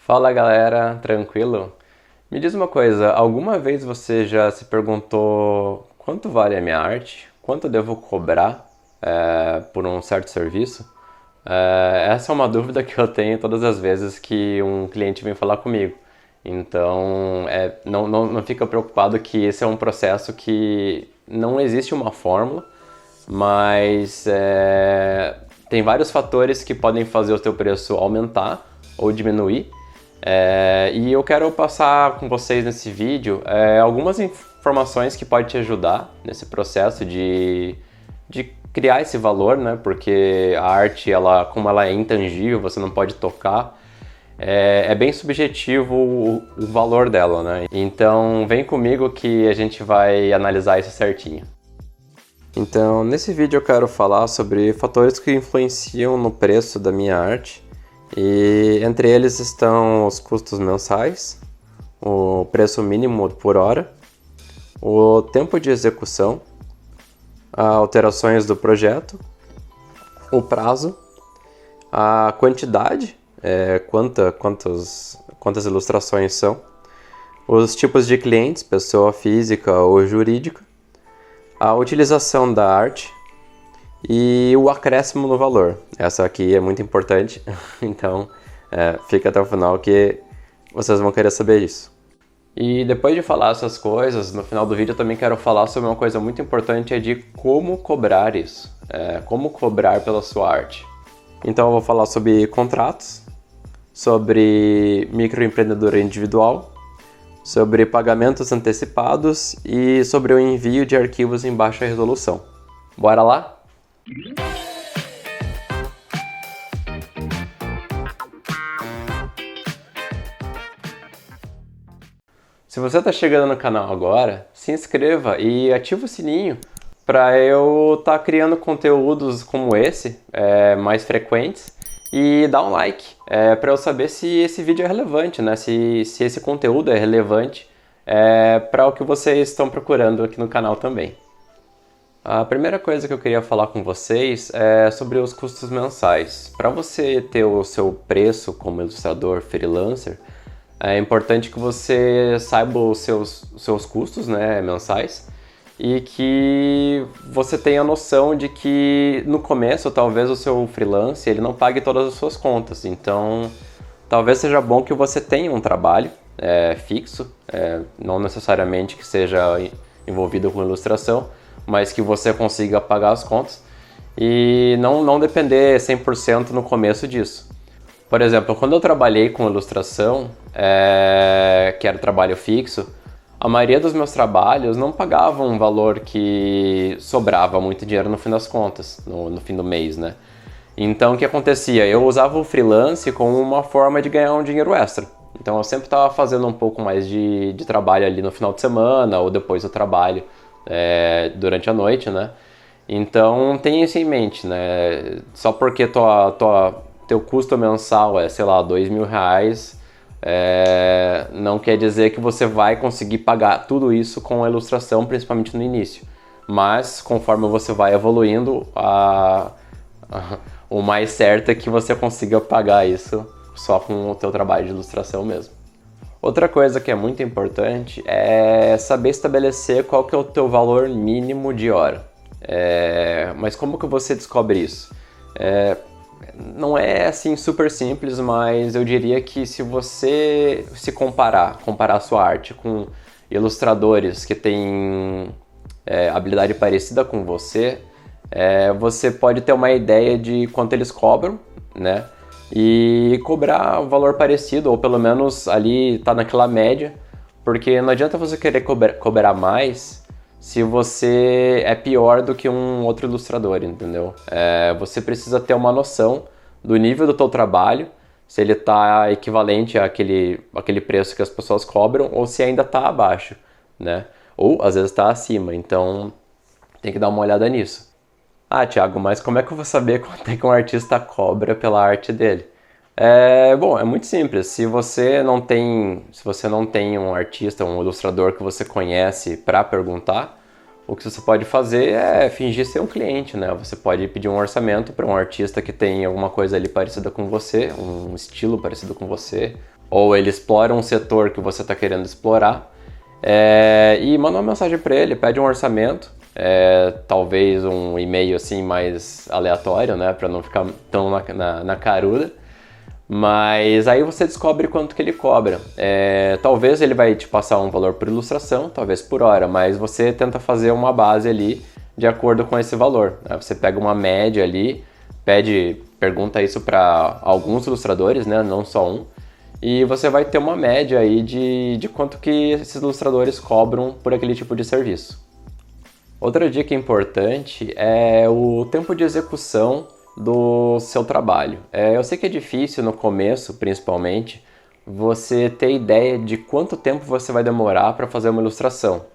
Fala galera, tranquilo? Me diz uma coisa, alguma vez você já se perguntou quanto vale a minha arte? Quanto eu devo cobrar por um certo serviço? Essa é uma dúvida que eu tenho todas as vezes que um cliente vem falar comigo. Então, não fica preocupado que esse é um processo que não existe uma fórmula, mas tem vários fatores que podem fazer o teu preço aumentar ou diminuir. E eu quero passar com vocês nesse vídeo algumas informações que podem te ajudar nesse processo de criar esse valor, né? Porque a arte, como ela é intangível, você não pode tocar, é bem subjetivo o valor dela, né? Então vem comigo que a gente vai analisar isso certinho. Então, nesse vídeo eu quero falar sobre fatores que influenciam no preço da minha arte. E entre eles estão os custos mensais, o preço mínimo por hora, o tempo de execução, as alterações do projeto, o prazo, a quantidade, quantas ilustrações são, os tipos de clientes, pessoa física ou jurídica, a utilização da arte, e o acréscimo no valor. Essa aqui é muito importante, então fica até o final que vocês vão querer saber isso. E depois de falar essas coisas, no final do vídeo eu também quero falar sobre uma coisa muito importante, de como cobrar isso. Como cobrar pela sua arte. Então eu vou falar sobre contratos, sobre microempreendedor individual, sobre pagamentos antecipados e sobre o envio de arquivos em baixa resolução. Bora lá? Se você está chegando no canal agora, se inscreva e ativa o sininho para eu estar criando conteúdos como esse, mais frequentes, e dá um like para eu saber se esse vídeo é relevante, né? Se esse conteúdo é relevante para o que vocês estão procurando aqui no canal também. A primeira coisa que eu queria falar com vocês é sobre os custos mensais. Para você ter o seu preço como ilustrador freelancer, é importante que você saiba os seus custos, né, mensais, e que você tenha noção de que no começo talvez o seu freelance ele não pague todas as suas contas. Então talvez seja bom que você tenha um trabalho fixo, não necessariamente que seja envolvido com ilustração, mas que você consiga pagar as contas e não depender 100% no começo disso. Por exemplo, quando eu trabalhei com ilustração, que era trabalho fixo, a maioria dos meus trabalhos não pagava um valor que sobrava muito dinheiro no fim das contas, no fim do mês, né? Então o que acontecia? Eu usava o freelance como uma forma de ganhar um dinheiro extra. Então eu sempre estava fazendo um pouco mais de trabalho ali no final de semana ou depois do trabalho, durante a noite, né? Então tenha isso em mente, né? Só porque teu custo mensal é, sei lá, R$2.000, não quer dizer que você vai conseguir pagar tudo isso com a ilustração, principalmente no início. Mas conforme você vai evoluindo, o mais certo é que você consiga pagar isso só com o teu trabalho de ilustração mesmo. Outra coisa que é muito importante é saber estabelecer qual que é o teu valor mínimo de hora. Mas como que você descobre isso? Não é assim super simples, mas eu diria que se você se comparar a sua arte com ilustradores que têm habilidade parecida com você, você pode ter uma ideia de quanto eles cobram, né? E cobrar um valor parecido, ou pelo menos ali tá naquela média, porque não adianta você querer cobrar mais se você é pior do que um outro ilustrador, entendeu? Você precisa ter uma noção do nível do teu trabalho, se ele tá equivalente àquele preço que as pessoas cobram, ou se ainda tá abaixo, né? Ou às vezes tá acima, então tem que dar uma olhada nisso. Ah, Thiago, mas como é que eu vou saber quanto é que um artista cobra pela arte dele? Bom, é muito simples. Se você não tem um artista, um ilustrador que você conhece para perguntar, o que você pode fazer é fingir ser um cliente, né? Você pode pedir um orçamento para um artista que tem alguma coisa ali parecida com você, um estilo parecido com você, ou ele explora um setor que você está querendo explorar, e manda uma mensagem para ele, pede um orçamento, talvez um e-mail assim mais aleatório, né, para não ficar tão na caruda. Mas aí você descobre quanto que ele cobra. Talvez ele vai te passar um valor por ilustração, talvez por hora, mas você tenta fazer uma base ali de acordo com esse valor, né? Você pega uma média ali, pergunta isso para alguns ilustradores, né? Não só um, e você vai ter uma média aí de quanto que esses ilustradores cobram por aquele tipo de serviço. Outra dica importante é o tempo de execução do seu trabalho. Eu sei que é difícil no começo, principalmente, você ter ideia de quanto tempo você vai demorar para fazer uma ilustração.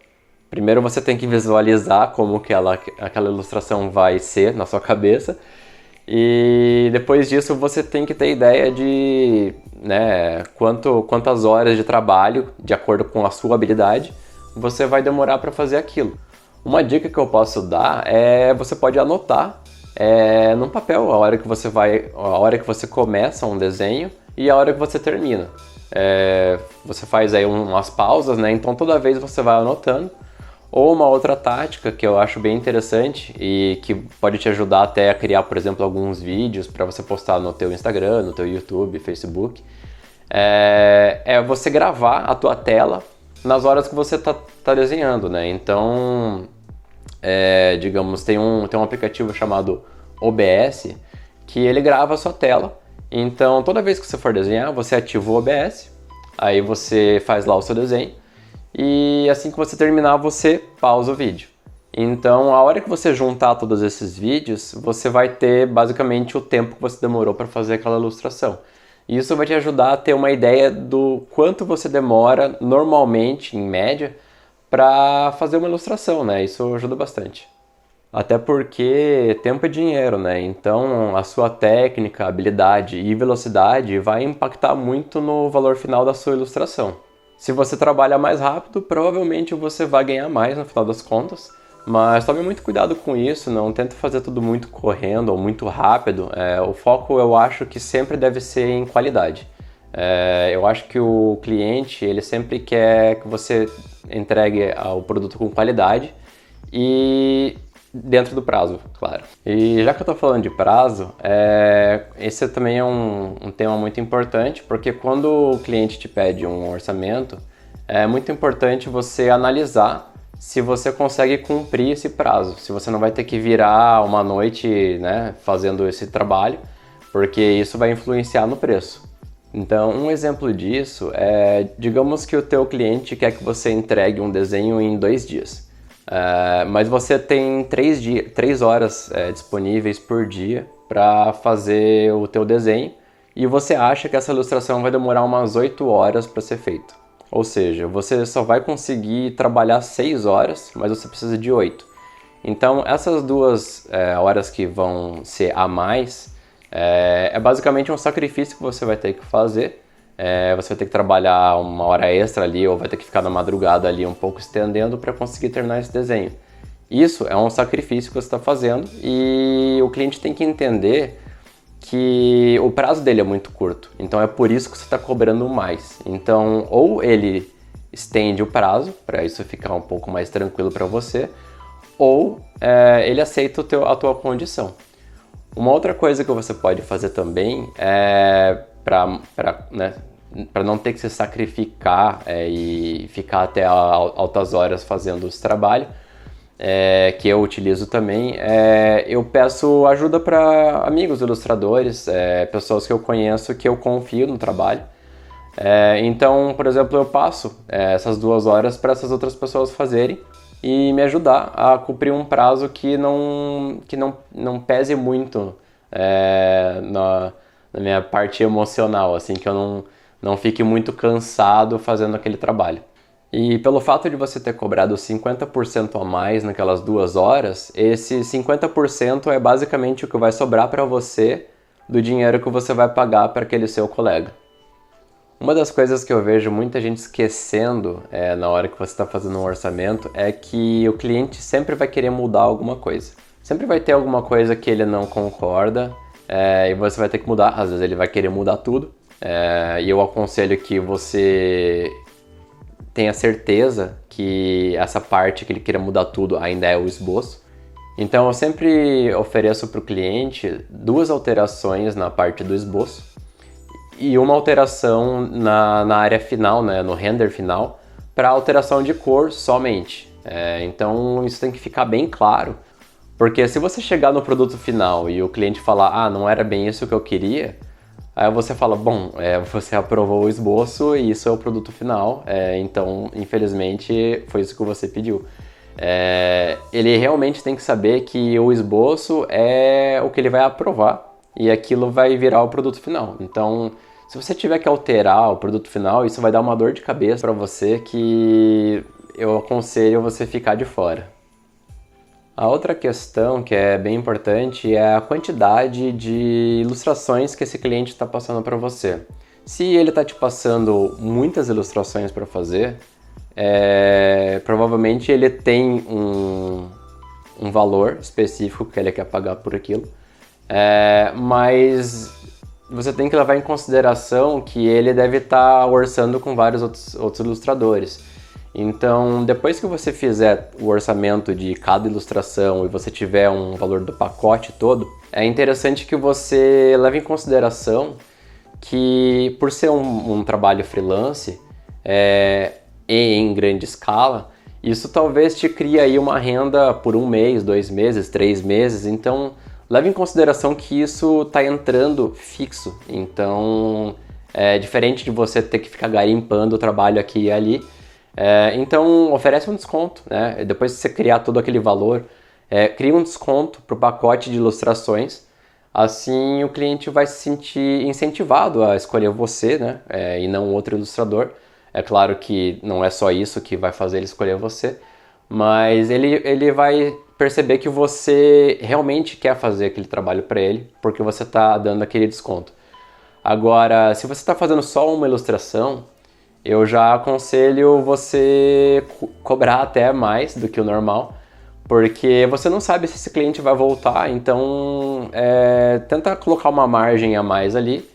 Primeiro você tem que visualizar como que aquela ilustração vai ser na sua cabeça, e depois disso você tem que ter ideia de, né, quantas horas de trabalho, de acordo com a sua habilidade, você vai demorar para fazer aquilo. Uma dica que eu posso dar é você pode anotar num papel a hora que você começa um desenho e a hora que você termina. Você faz aí umas pausas, né? Então toda vez você vai anotando. Ou uma outra tática que eu acho bem interessante e que pode te ajudar até a criar, por exemplo, alguns vídeos para você postar no teu Instagram, no teu YouTube, Facebook, é você gravar a tua tela nas horas que você tá desenhando, né? Então, digamos, tem um aplicativo chamado OBS que ele grava a sua tela. Então, toda vez que você for desenhar, você ativa o OBS, aí você faz lá o seu desenho e assim que você terminar, você pausa o vídeo. Então, a hora que você juntar todos esses vídeos, você vai ter basicamente o tempo que você demorou para fazer aquela ilustração. E isso vai te ajudar a ter uma ideia do quanto você demora normalmente, em média, para fazer uma ilustração, né? Isso ajuda bastante. Até porque tempo é dinheiro, né? Então a sua técnica, habilidade e velocidade vai impactar muito no valor final da sua ilustração. Se você trabalha mais rápido, provavelmente você vai ganhar mais no final das contas, mas tome muito cuidado com isso, não tente fazer tudo muito correndo ou muito rápido. O foco eu acho que sempre deve ser em qualidade. Eu acho que o cliente ele sempre quer que você entregue o produto com qualidade e dentro do prazo, claro. E já que eu estou falando de prazo, esse também é um tema muito importante, porque quando o cliente te pede um orçamento, é muito importante você analisar se você consegue cumprir esse prazo, se você não vai ter que virar uma noite, né, fazendo esse trabalho, porque isso vai influenciar no preço. Então, um exemplo disso digamos que o teu cliente quer que você entregue um desenho em 2 dias. Mas você tem 3 horas disponíveis por dia para fazer o teu desenho e você acha que essa ilustração vai demorar umas 8 horas para ser feita. Ou seja, você só vai conseguir trabalhar 6 horas, mas você precisa de 8. Então essas 2 horas que vão ser a mais basicamente um sacrifício que você vai ter que fazer. Você vai ter que trabalhar uma hora extra ali ou vai ter que ficar na madrugada ali um pouco estendendo para conseguir terminar esse desenho. Isso é um sacrifício que você está fazendo e o cliente tem que entender que o prazo dele é muito curto, então é por isso que você está cobrando mais. Então, ou ele estende o prazo para isso ficar um pouco mais tranquilo para você, ou ele aceita a tua condição. Uma outra coisa que você pode fazer também para não ter que se sacrificar e ficar até altas horas fazendo esse trabalho, que eu utilizo também, eu peço ajuda para amigos ilustradores, pessoas que eu conheço, que eu confio no trabalho. Então, por exemplo, eu passo essas 2 horas para essas outras pessoas fazerem e me ajudar a cumprir um prazo que não pese muito na minha parte emocional, assim, que eu não fique muito cansado fazendo aquele trabalho. E pelo fato de você ter cobrado 50% a mais naquelas 2 horas, esse 50% é basicamente o que vai sobrar para você do dinheiro que você vai pagar para aquele seu colega. Uma das coisas que eu vejo muita gente esquecendo na hora que você está fazendo um orçamento é que o cliente sempre vai querer mudar alguma coisa. Sempre vai ter alguma coisa que ele não concorda e você vai ter que mudar. Às vezes ele vai querer mudar tudo, E eu aconselho que você tenha certeza que essa parte que ele queira mudar tudo ainda é o esboço. Então eu sempre ofereço para o cliente 2 alterações na parte do esboço e uma alteração na área final, né, no render final, para alteração de cor somente. Então isso tem que ficar bem claro, porque se você chegar no produto final e o cliente falar, não era bem isso que eu queria, aí você fala, bom, você aprovou o esboço e isso é o produto final, então infelizmente foi isso que você pediu. Ele realmente tem que saber que o esboço é o que ele vai aprovar e aquilo vai virar o produto final. Então, se você tiver que alterar o produto final, isso vai dar uma dor de cabeça para você que eu aconselho você ficar de fora. A outra questão que é bem importante é a quantidade de ilustrações que esse cliente está passando para você. Se ele está te passando muitas ilustrações para fazer, provavelmente ele tem um valor específico que ele quer pagar por aquilo, mas você tem que levar em consideração que ele deve estar orçando com vários outros ilustradores. Então, depois que você fizer o orçamento de cada ilustração e você tiver um valor do pacote todo, é interessante que você leve em consideração que, por ser um trabalho freelance e em grande escala, isso talvez te crie aí uma renda por 1 mês, 2 meses, 3 meses. Então, leve em consideração que isso está entrando fixo. Então, é diferente de você ter que ficar garimpando o trabalho aqui e ali. Então, oferece um desconto, né? Depois que você criar todo aquele valor, cria um desconto para o pacote de ilustrações. Assim, o cliente vai se sentir incentivado a escolher você, né? E não outro ilustrador. É claro que não é só isso que vai fazer ele escolher você, mas ele vai perceber que você realmente quer fazer aquele trabalho para ele, porque você está dando aquele desconto. Agora, se você está fazendo só uma ilustração, eu já aconselho você cobrar até mais do que o normal, porque você não sabe se esse cliente vai voltar, então tenta colocar uma margem a mais ali.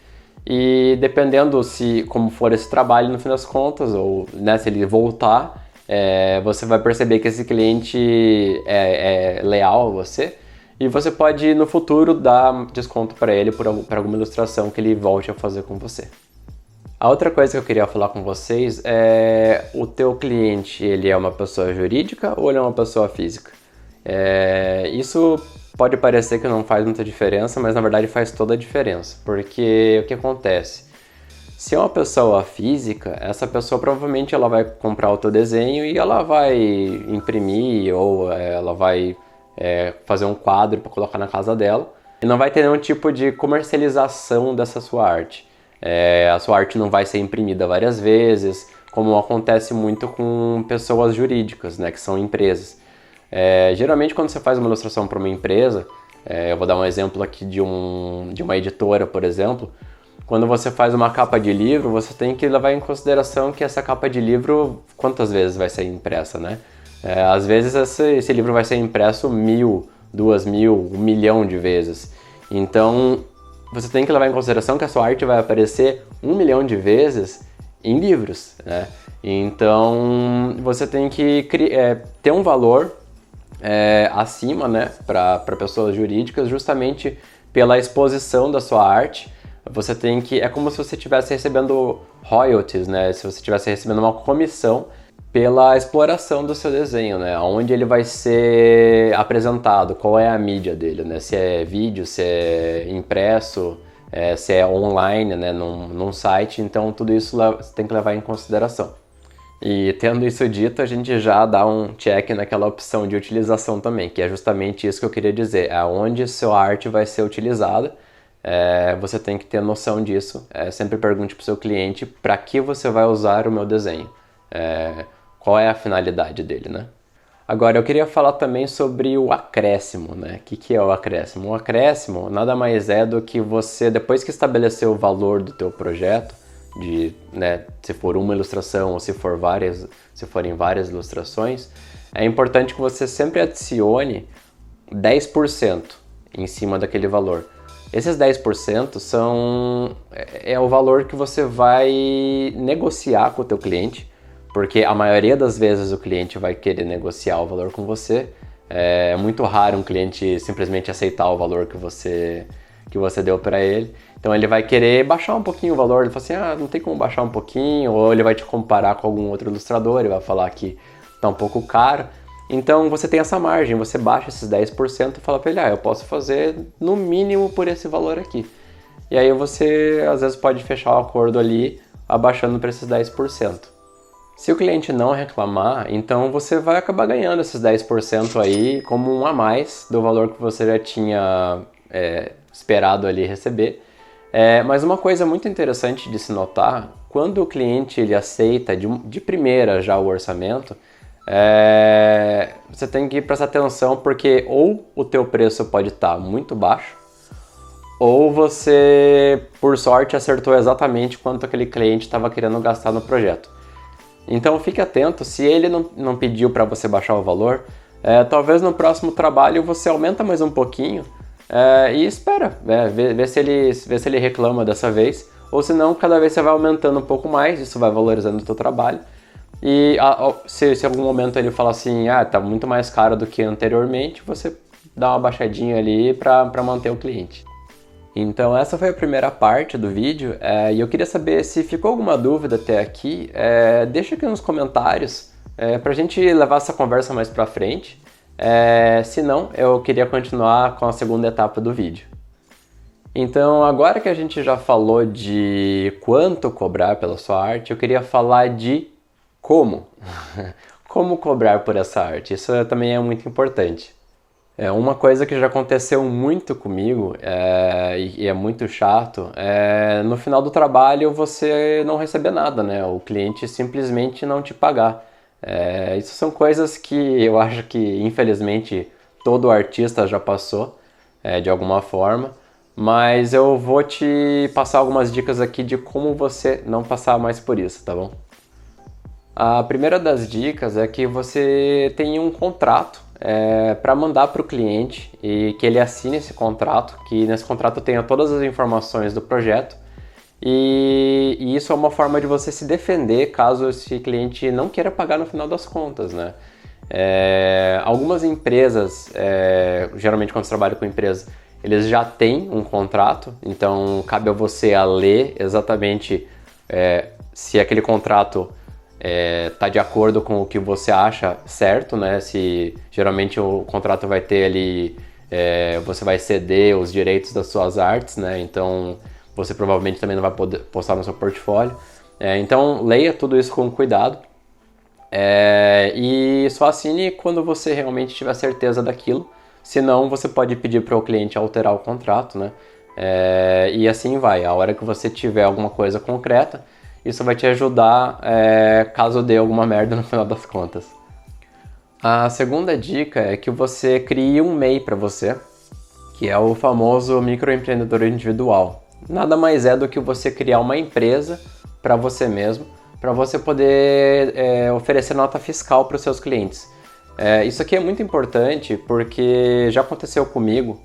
E dependendo como for esse trabalho no fim das contas, ou né, se ele voltar, você vai perceber que esse cliente é leal a você e você pode no futuro dar desconto para ele por alguma ilustração que ele volte a fazer com você. A outra coisa que eu queria falar com vocês é o teu cliente, ele é uma pessoa jurídica ou ele é uma pessoa física? Isso pode parecer que não faz muita diferença, mas na verdade faz toda a diferença, porque o que acontece? Se é uma pessoa física, essa pessoa provavelmente ela vai comprar o teu desenho e ela vai imprimir ou ela vai fazer um quadro para colocar na casa dela e não vai ter nenhum tipo de comercialização dessa sua arte. A sua arte não vai ser imprimida várias vezes, como acontece muito com pessoas jurídicas, né, que são empresas. Geralmente quando você faz uma ilustração para uma empresa, eu vou dar um exemplo aqui de uma editora, por exemplo. Quando você faz uma capa de livro, você tem que levar em consideração que essa capa de livro, quantas vezes vai ser impressa, né? Às vezes esse livro vai ser impresso 1.000, 2.000, 1 milhão de vezes. Então você tem que levar em consideração que a sua arte vai aparecer 1 milhão de vezes em livros, né? Então você tem que ter um valor acima, né, para pessoas jurídicas, justamente pela exposição da sua arte. Você tem que, é como se você estivesse recebendo royalties, né, se você estivesse recebendo uma comissão pela exploração do seu desenho, né, onde ele vai ser apresentado, qual é a mídia dele, né, se é vídeo, se é impresso, se é online, né, num site. Então tudo isso você tem que levar em consideração. E tendo isso dito, a gente já dá um check naquela opção de utilização também, que é justamente isso que eu queria dizer, onde sua arte vai ser utilizada. Você tem que ter noção disso. Sempre pergunte para o seu cliente para que você vai usar o meu desenho, qual é a finalidade dele, né? Agora eu queria falar também sobre o acréscimo, né? O que é o acréscimo? O acréscimo nada mais é do que você, depois que estabeleceu o valor do teu projeto, né, se for uma ilustração ou se forem várias ilustrações, é importante que você sempre adicione 10% em cima daquele valor. Esses 10% é o valor que você vai negociar com o teu cliente, porque a maioria das vezes o cliente vai querer negociar o valor com você. É muito raro um cliente simplesmente aceitar o valor que você deu para ele. Então ele vai querer baixar um pouquinho o valor, ele fala assim, não tem como baixar um pouquinho, ou ele vai te comparar com algum outro ilustrador, ele vai falar que tá um pouco caro. Então você tem essa margem, você baixa esses 10% e fala para ele, eu posso fazer no mínimo por esse valor aqui. E aí você às vezes pode fechar o acordo ali abaixando para esses 10%. Se o cliente não reclamar, então você vai acabar ganhando esses 10% aí como um a mais do valor que você já tinha esperado ali receber. Mas uma coisa muito interessante de se notar, quando o cliente ele aceita de primeira já o orçamento, você tem que prestar atenção porque ou o teu preço pode estar muito baixo, ou você, por sorte, acertou exatamente quanto aquele cliente estava querendo gastar no projeto. Então fique atento, se ele não pediu para você baixar o valor, talvez no próximo trabalho você aumenta mais um pouquinho e espera, vê se ele reclama dessa vez, ou se não, cada vez você vai aumentando um pouco mais, isso vai valorizando o teu trabalho. E se em algum momento ele falar assim, tá muito mais caro do que anteriormente, você dá uma baixadinha ali para manter o cliente. Então essa foi a primeira parte do vídeo e eu queria saber se ficou alguma dúvida até aqui, deixa aqui nos comentários pra gente levar essa conversa mais pra frente. Se não, eu queria continuar com a segunda etapa do vídeo. Então agora que a gente já falou de quanto cobrar pela sua arte, eu queria falar de como. Como cobrar por essa arte, isso também é muito importante. Uma coisa que já aconteceu muito comigo e é muito chato, no final do trabalho você não receber nada, né? O cliente simplesmente não te pagar. Isso são coisas que eu acho que infelizmente todo artista já passou de alguma forma, mas eu vou te passar algumas dicas aqui de como você não passar mais por isso, tá bom? A primeira das dicas é que você tenha um contrato para mandar para o cliente e que ele assine esse contrato, que nesse contrato tenha todas as informações do projeto e isso é uma forma de você se defender caso esse cliente não queira pagar no final das contas, né? Algumas empresas, geralmente quando você trabalha com empresa, eles já têm um contrato, então cabe a você a ler exatamente se aquele contrato tá de acordo com o que você acha certo, né? Se geralmente o contrato vai ter ali, você vai ceder os direitos das suas artes, né? Então você provavelmente também não vai poder postar no seu portfólio. Então leia tudo isso com cuidado e só assine quando você realmente tiver certeza daquilo. Senão você pode pedir para o cliente alterar o contrato, né? E assim vai. A hora que você tiver alguma coisa concreta, isso vai te ajudar caso dê alguma merda no final das contas. A segunda dica é que você crie um MEI para você, que é o famoso microempreendedor individual. Nada mais é do que você criar uma empresa para você mesmo, para você poder oferecer nota fiscal para os seus clientes. Isso aqui é muito importante porque já aconteceu comigo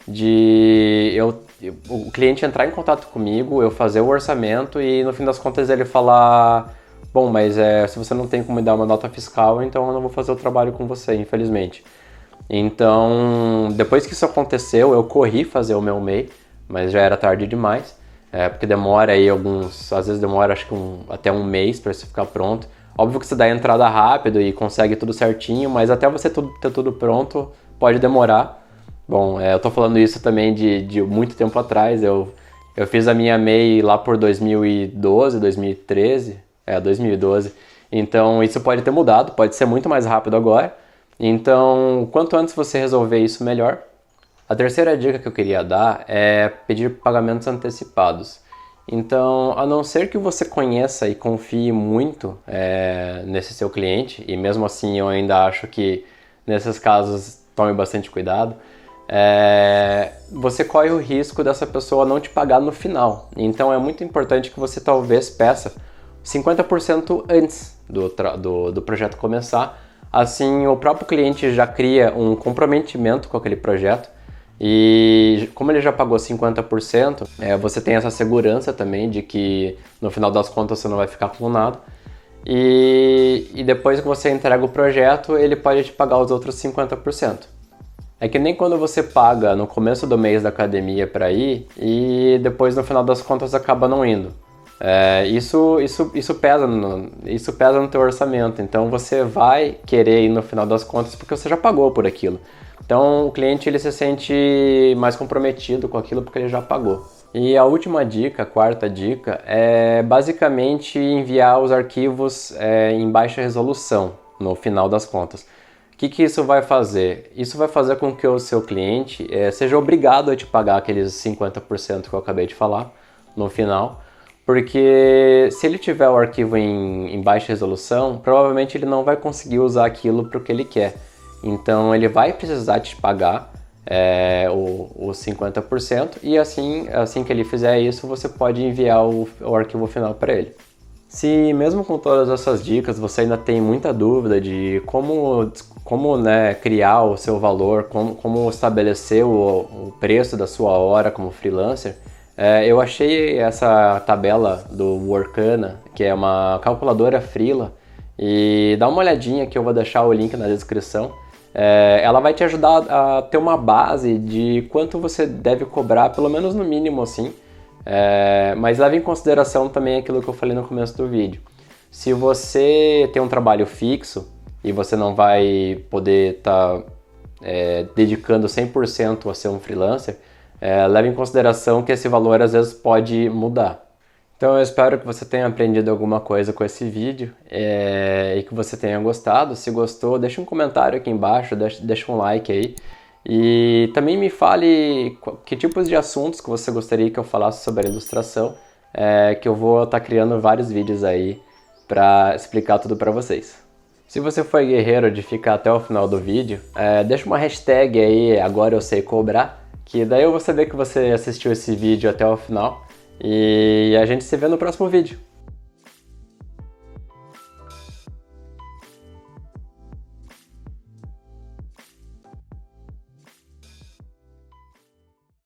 de o cliente entrar em contato comigo, eu fazer o orçamento e no fim das contas ele falar: bom, mas se você não tem como me dar uma nota fiscal, então eu não vou fazer o trabalho com você, infelizmente. Então, depois que isso aconteceu, eu corri fazer o meu MEI, mas já era tarde demais, porque demora aí às vezes demora acho que até um mês para isso ficar pronto. Óbvio que você dá a entrada rápido e consegue tudo certinho, mas até você ter tudo pronto pode demorar. Bom, eu tô falando isso também de muito tempo atrás. Eu fiz a minha MEI lá por 2012, 2013, 2012. Então isso pode ter mudado, pode ser muito mais rápido agora. Então, quanto antes você resolver isso, melhor. A terceira dica que eu queria dar é pedir pagamentos antecipados. Então, a não ser que você conheça e confie muito nesse seu cliente, e mesmo assim eu ainda acho que nesses casos tome bastante cuidado, você corre o risco dessa pessoa não te pagar no final. Então é muito importante que você talvez peça 50% antes do projeto começar. Assim o próprio cliente já cria um comprometimento com aquele projeto E como ele já pagou 50%, você tem essa segurança também de que no final das contas você não vai ficar com nada. E depois que você entrega o projeto, ele pode te pagar os outros 50%. É que nem quando você paga no começo do mês da academia para ir e depois no final das contas acaba não indo. Isso pesa no teu orçamento, então você vai querer ir no final das contas porque você já pagou por aquilo. Então o cliente ele se sente mais comprometido com aquilo porque ele já pagou. E a última dica, a quarta dica, é basicamente enviar os arquivos em baixa resolução no final das contas. O que isso vai fazer? Isso vai fazer com que o seu cliente seja obrigado a te pagar aqueles 50% que eu acabei de falar no final, porque se ele tiver o arquivo em baixa resolução, provavelmente ele não vai conseguir usar aquilo para o que ele quer. Então ele vai precisar te pagar os 50% e assim que ele fizer isso, você pode enviar o arquivo final para ele. Se mesmo com todas essas dicas você ainda tem muita dúvida de como criar o seu valor, como estabelecer o preço da sua hora como freelancer, eu achei essa tabela do Workana, que é uma calculadora freela, e dá uma olhadinha que eu vou deixar o link na descrição. Ela vai te ajudar a ter uma base de quanto você deve cobrar, pelo menos no mínimo assim, mas leve em consideração também aquilo que eu falei no começo do vídeo. Se você tem um trabalho fixo e você não vai poder estar dedicando 100% a ser um freelancer, leve em consideração que esse valor às vezes pode mudar. Então eu espero que você tenha aprendido alguma coisa com esse vídeo e que você tenha gostado. Se gostou, deixa um comentário aqui embaixo, deixa um like aí. E também me fale que tipos de assuntos que você gostaria que eu falasse sobre a ilustração, que eu vou estar criando vários vídeos aí para explicar tudo para vocês. Se você foi guerreiro de ficar até o final do vídeo, deixa uma hashtag aí, agora eu sei cobrar, que daí eu vou saber que você assistiu esse vídeo até o final. E a gente se vê no próximo vídeo.